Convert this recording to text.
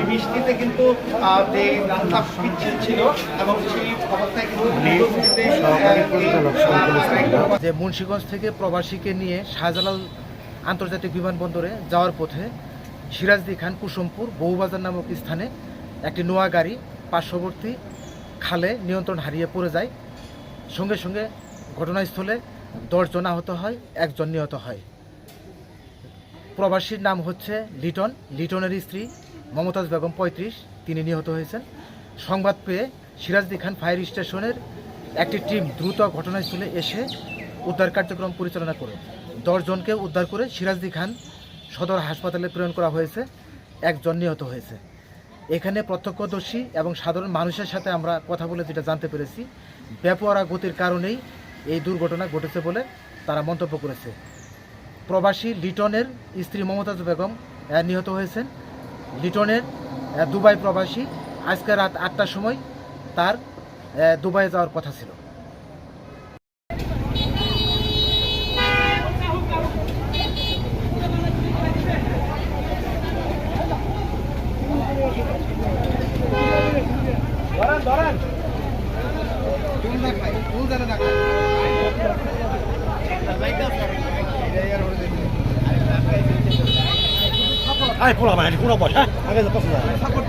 বৃষ্টিতে কিন্তু পিচ্ছিল ছিল এবং সেই অবস্থায় যে মুন্সিগঞ্জ থেকে প্রবাসীকে নিয়ে শাহজালাল আন্তর্জাতিক বিমানবন্দরে যাওয়ার পথে সিরাজদি খান কুসুমপুর বউবাজার নামক স্থানে একটি নোয়া গাড়ি পার্শ্ববর্তী খালে নিয়ন্ত্রণ হারিয়ে পড়ে যায়। সঙ্গে সঙ্গে ঘটনাস্থলে 10 জন আহত হয়, 1 জন নিহত হয়। প্রবাসীর নাম হচ্ছে লিটন। লিটনের স্ত্রী মমতাজ বেগম 35, তিনি নিহত হয়েছেন। সংবাদ পেয়ে সিরাজদি খান ফায়ার স্টেশনের একটি টিম দ্রুত ঘটনাস্থলে এসে উদ্ধার কার্যক্রম পরিচালনা করে 10 জনকে উদ্ধার করে সিরাজদি খান সদর হাসপাতালে প্রেরণ করা হয়েছে। 1 জন নিহত হয়েছে। এখানে প্রত্যক্ষদর্শী এবং সাধারণ মানুষের সাথে আমরা কথা বলে যেটা জানতে পেরেছি, বেপরোয়া গতির কারণেই এই দুর্ঘটনা ঘটেছে বলে তারা মন্তব্য করেছে। প্রবাসী লিটনের স্ত্রী মমতাজ বেগম নিহত হয়েছেন। লিটনের দুবাই প্রবাসী, আজকে রাত 8টার সময় তার দুবাইয়ে যাওয়ার কথা ছিল। Ay, pula mana? Pula bos, ha? Agak lepas lah. Support.